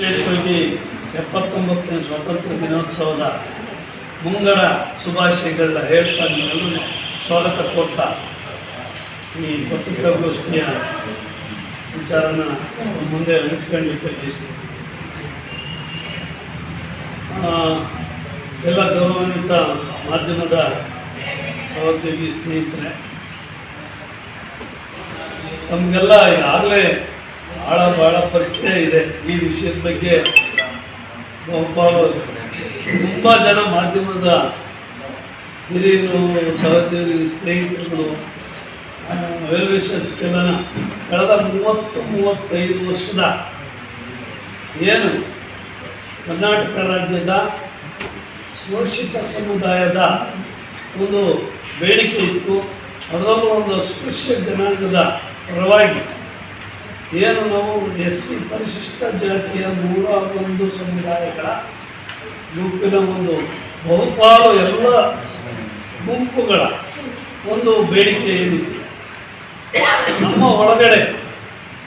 ವಿಶೇಷವಾಗಿ 79ನೇ ಸ್ವಾತಂತ್ರ್ಯ ದಿನೋತ್ಸವದ ಮುಂಗಡ ಶುಭಾಶಯಗಳನ್ನ ಹೇಳ್ತಾ ನಿಮ್ಮೆಲ್ಲರೂ ಸ್ವಾಗತ ಕೊಡ್ತಾ ಈ ಪತ್ರಿಕಾಗೋಷ್ಠಿಯ ವಿಚಾರನ ಮುಂದೆ ಹಂಚ್ಕೊಳ್ಳಿಕ್ಕೆ ಬಯಸ್ತೀನಿ. ಎಲ್ಲ ಗೌರವಾನ್ವಿತ ಮಾಧ್ಯಮದ ಸಹೋದ್ಯೋಗಿ ಸ್ನೇಹಿತರೆ, ನಮಗೆಲ್ಲ ಈಗಾಗಲೇ ಭಾಳ ಪರಿಚಯ ಇದೆ ಈ ವಿಷಯದ ಬಗ್ಗೆ. ತುಂಬ ಜನ ಮಾಧ್ಯಮದ ಹಿರಿಯರು, ಸಹೋದ್ಯೋಗಿ ಸ್ನೇಹಿತರುಗಳು, ವೆಲ್ ವಿಷರ್ಸ್ಗೆಲ್ಲ ಕಳೆದ 30-35 ವರ್ಷದ ಏನು ಕರ್ನಾಟಕ ರಾಜ್ಯದ ಶೋಷಿತ ಸಮುದಾಯದ ಒಂದು ಬೇಡಿಕೆ ಇತ್ತು, ಅದರಲ್ಲೂ ಒಂದು ಅಸ್ಪೃಶ್ಯ ಜನಾಂಗದ ಪರವಾಗಿ ಏನು ನಾವು SC ಪರಿಶಿಷ್ಟ ಜಾತಿಯ 101 ಸಮುದಾಯಗಳ ಗುಂಪಿನ ಒಂದು ಬಹುಪಾಲು ಎಲ್ಲ ಗುಂಪುಗಳ ಒಂದು ಬೇಡಿಕೆ ಏನಿತ್ತು, ನಮ್ಮ ಒಳಗಡೆ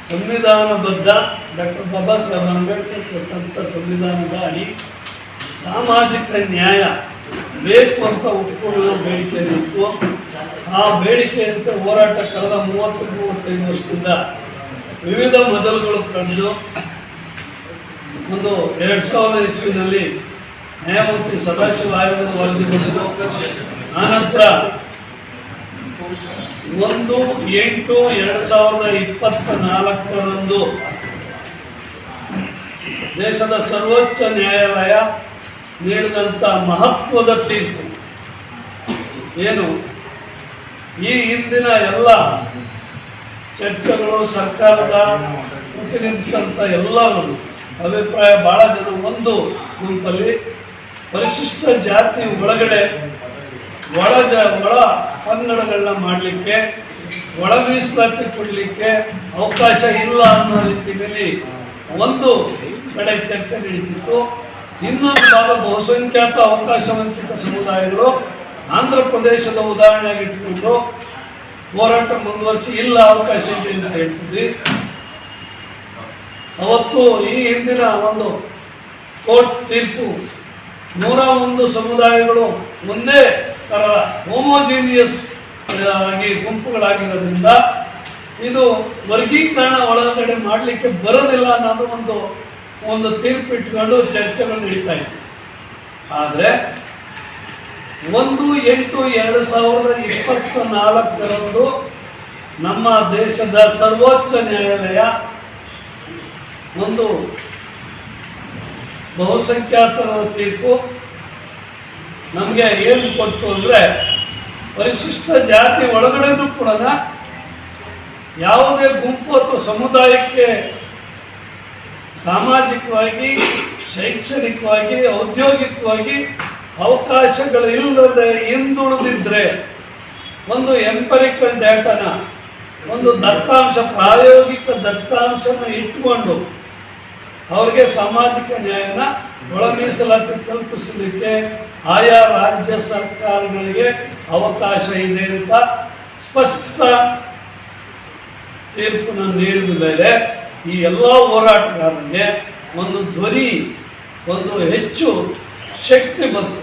ಸಂವಿಧಾನಬದ್ಧ ಡಾಕ್ಟರ್ ಬಾಬಾ ಸಾಹೇಬ್ ಅಂಬೇಡ್ಕರ್ ಕೊಟ್ಟಂಥ ಸಂವಿಧಾನದ ಅಡಿ ಸಾಮಾಜಿಕ ನ್ಯಾಯ ಬೇಕು ಅಂತ ಒಪ್ಪಿಕೊಳ್ಳುವ ಬೇಡಿಕೆ ಇತ್ತು. ಆ ಬೇಡಿಕೆಯಂತೆ ಹೋರಾಟ ಕಳೆದ 30-35 ವರ್ಷದಿಂದ ವಿವಿಧ ಮೊದಲುಗಳು ಕಂಡು ಒಂದು 2000 ಇಸ್ವಿನಲ್ಲಿ ನ್ಯಾಯಮೂರ್ತಿ ಸದಾಶಿವ ಆಯೋಗದ ವರದಿ ಬಂತು. ಆನಂತರ 1/8/2024 ದೇಶದ ಸರ್ವೋಚ್ಚ ನ್ಯಾಯಾಲಯ ನೀಡಿದಂಥ ಮಹತ್ವದ ತೀರ್ಪು ಏನು ಈ ಹಿಂದಿನ ಎಲ್ಲ ಚರ್ಚೆಗಳು, ಸರ್ಕಾರದ ಪ್ರತಿನಿಧಿಸಿದಂಥ ಎಲ್ಲರೂ ಅಭಿಪ್ರಾಯ, ಭಾಳ ಜನ ಒಂದು ಗುಂಪಲ್ಲಿ ಪರಿಶಿಷ್ಟ ಜಾತಿ ಒಳಗಡೆ ಒಳ ಕನ್ನಡಗಳನ್ನ ಮಾಡಲಿಕ್ಕೆ, ಒಳ ಮೀಸಲಾತಿ ಕೊಡಲಿಕ್ಕೆ ಅವಕಾಶ ಇಲ್ಲ ಅನ್ನೋ ರೀತಿಯಲ್ಲಿ ಒಂದು ಕಡೆ ಚರ್ಚೆ ನಡೀತಿತ್ತು. ಇನ್ನೊಂದು ಭಾಗ ಬಹುಸಂಖ್ಯಾತ ಅವಕಾಶ ವಂಚಿತ ಸಮುದಾಯಗಳು ಆಂಧ್ರ ಪ್ರದೇಶದ ಉದಾಹರಣೆಯಾಗಿ ಇಟ್ಕೊಂಡು ಹೋರಾಟ ಮುಂದುವರಿಸಿ ಇಲ್ಲ ಅವಕಾಶ ಇದೆ ಅಂತ ಹೇಳ್ತಿದ್ವಿ. ಅವತ್ತು ಈ ಹಿಂದಿನ ಒಂದು ಕೋರ್ಟ್ ತೀರ್ಪು 101 ಸಮುದಾಯಗಳು ಒಂದೇ ಥರ ಹೋಮೋಜಿನಿಯಸ್ ಆಗಿ ಗುಂಪುಗಳಾಗಿರೋದ್ರಿಂದ ಇದು ವರ್ಗೀಕರಣ ಒಳಗಡೆ ಮಾಡಲಿಕ್ಕೆ ಬರೋದಿಲ್ಲ ಅನ್ನೋದು ಒಂದು ತೀರ್ಪು ಇಟ್ಕೊಂಡು ಚರ್ಚೆಗಳು ನಡೀತಾ ಇತ್ತು. ಆದರೆ 1/8/2024 ನಮ್ಮ ದೇಶದ ಸರ್ವೋಚ್ಚ ನ್ಯಾಯಾಲಯ ಒಂದು ಬಹುಸಂಖ್ಯಾತರ ತೀರ್ಪು ನಮಗೆ ಏನು ಕೊಟ್ಟು ಅಂದರೆ, ಪರಿಶಿಷ್ಟ ಜಾತಿ ಒಳಗಡೆನೂ ಕೂಡ ಯಾವುದೇ ಗುಂಪು ಅಥವಾ ಸಮುದಾಯಕ್ಕೆ ಸಾಮಾಜಿಕವಾಗಿ, ಶೈಕ್ಷಣಿಕವಾಗಿ, ಔದ್ಯೋಗಿಕವಾಗಿ ಅವಕಾಶಗಳಿಲ್ಲದೆ ಹಿಂದುಳಿದಿದ್ದರೆ ಒಂದು ಎಂಪರಿಕಲ್ ಡೇಟಾನ, ಒಂದು ದತ್ತಾಂಶ, ಪ್ರಾಯೋಗಿಕ ದತ್ತಾಂಶನ ಇಟ್ಕೊಂಡು ಅವ್ರಿಗೆ ಸಾಮಾಜಿಕ ನ್ಯಾಯನ ಒಳ ಮೀಸಲಾತಿ ಕಲ್ಪಿಸಲಿಕ್ಕೆ ಆಯಾ ರಾಜ್ಯ ಸರ್ಕಾರಗಳಿಗೆ ಅವಕಾಶ ಇದೆ ಅಂತ ಸ್ಪಷ್ಟ ತೀರ್ಪನ್ನು ನೀಡಿದ ಮೇಲೆ ಈ ಎಲ್ಲ ಹೋರಾಟಗಾರರಿಗೆ ಒಂದು ಧ್ವನಿ, ಒಂದು ಹೆಚ್ಚು ಶಕ್ತಿ ಬಂತು.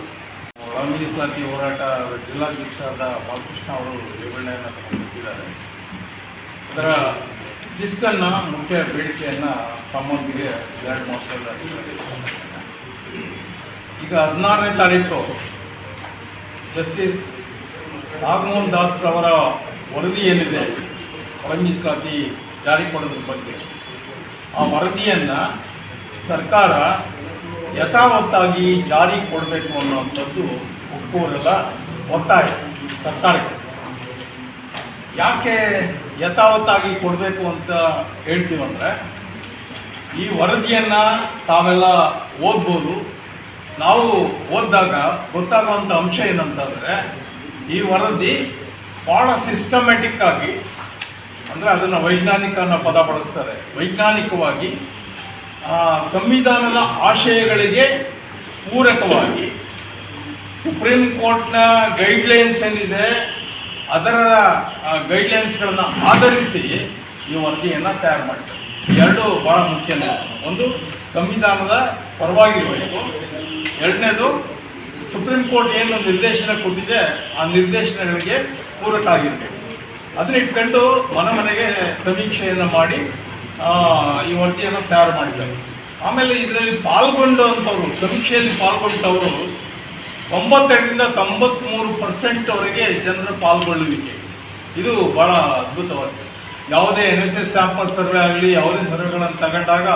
ಒಳ ಮೀಸಲಾತಿ ಹೋರಾಟ ಜಿಲ್ಲಾಧ್ಯಕ್ಷರಾದ ಬಾಲಕೃಷ್ಣ ಅವರು ವಿವರಣೆಯನ್ನು ತಗೊಂಡಿದ್ದಾರೆ. ಅದರ ಲಿಸ್ಟನ್ನು, ಮುಖ್ಯ ಬೇಡಿಕೆಯನ್ನು ತಮ್ಮೊಂದಿಗೆ 2 ಮಾಸದಲ್ಲಿ ಈಗ 16ನೇ ತಾರೀಕು ಜಸ್ಟಿಸ್ ನಾಗಮೋಹನ್ ದಾಸ್ ಅವರ ವರದಿ ಏನಿದೆ ಒಳ ಮೀಸಲಾತಿ ಜಾರಿ ಕೊಡೋದ್ರ ಬಗ್ಗೆ, ಆ ವರದಿಯನ್ನು ಸರ್ಕಾರ ಯಥಾವತ್ತಾಗಿ ಜಾರಿ ಕೊಡಬೇಕು ಅನ್ನುವಂಥದ್ದು ಒಪ್ಪುವರೆಲ್ಲ ಒತ್ತಾಯ ಸರ್ಕಾರಕ್ಕೆ. ಯಾಕೆ ಯಥಾವತ್ತಾಗಿ ಕೊಡಬೇಕು ಅಂತ ಹೇಳ್ತೀವಂದರೆ, ಈ ವರದಿಯನ್ನು ತಾವೆಲ್ಲ ಓದ್ಬೋದು. ನಾವು ಓದಿದಾಗ ಗೊತ್ತಾಗುವಂಥ ಅಂಶ ಏನಂತಂದರೆ, ಈ ವರದಿ ಭಾಳ ಸಿಸ್ಟಮ್ಯಾಟಿಕ್ ಆಗಿ, ಅಂದರೆ ಅದನ್ನು ವೈಜ್ಞಾನಿಕ ಅನ್ನೋ ಪದ ಬಳಸ್ತಾರೆ, ವೈಜ್ಞಾನಿಕವಾಗಿ ಸಂವಿಧಾನದ ಆಶಯಗಳಿಗೆ ಪೂರಕವಾಗಿ ಸುಪ್ರೀಂ ಕೋರ್ಟ್ನ ಗೈಡ್ಲೈನ್ಸ್ ಏನಿದೆ ಅದರ ಗೈಡ್ಲೈನ್ಸ್ಗಳನ್ನು ಆಧರಿಸಿ ಈ ವರದಿಯನ್ನು ತಯಾರು ಮಾಡ್ತಾರೆ. ಎರಡು ಭಾಳ ಮುಖ್ಯನೇ. ಒಂದು ಸಂವಿಧಾನದ ಪರವಾಗಿರಬೇಕು. ಎರಡನೇದು, ಸುಪ್ರೀಂ ಕೋರ್ಟ್ ಏನು ನಿರ್ದೇಶನ ಕೊಟ್ಟಿದೆ ಆ ನಿರ್ದೇಶನಗಳಿಗೆ ಪೂರಕ ಆಗಿರಬೇಕು. ಅದನ್ನ ಇಟ್ಕೊಂಡು ಮನೆಗೆ ಸಮೀಕ್ಷೆಯನ್ನು ಮಾಡಿ ಈ ವರದಿಯನ್ನು ತಯಾರು ಮಾಡಿದ್ದಾರೆ. ಆಮೇಲೆ ಇದರಲ್ಲಿ ಪಾಲ್ಗೊಂಡಂಥವ್ರು, ಸಮೀಕ್ಷೆಯಲ್ಲಿ ಪಾಲ್ಗೊಂಡವರು 92ರಿಂದ 93% ಜನರ ಪಾಲ್ಗೊಳ್ಳುವಿಕೆ, ಇದು ಭಾಳ ಅದ್ಭುತವಾಗಿದೆ. ಯಾವುದೇ NSS ಸ್ಯಾಂಪಲ್ ಸರ್ವೆ ಆಗಲಿ, ಯಾವುದೇ ಸರ್ವೆಗಳನ್ನು ತಗೊಂಡಾಗ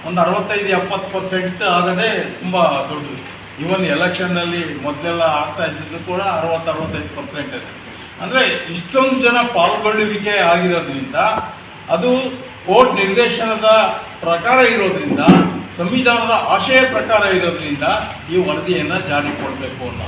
ಒಂದು 65-70% ಆಗದೆ ತುಂಬ ದೊಡ್ಡದು. ಈವನ್ ಎಲೆಕ್ಷನ್ನಲ್ಲಿ ಮೊದಲೆಲ್ಲ ಆಗ್ತಾ ಇದ್ದಿದ್ದು ಕೂಡ 60-65% ಇದೆ. ಅಂದರೆ ಇಷ್ಟೊಂದು ಜನ ಪಾಲ್ಗೊಳ್ಳುವಿಕೆ ಆಗಿರೋದ್ರಿಂದ, ಅದು ಕೋರ್ಟ್ ನಿರ್ದೇಶನದ ಪ್ರಕಾರ ಇರೋದ್ರಿಂದ, ಸಂವಿಧಾನದ ಆಶಯ ಪ್ರಕಾರ ಇರೋದ್ರಿಂದ ಈ ವರದಿಯನ್ನು ಜಾರಿ ಕೊಡಬೇಕು ಅನ್ನೋ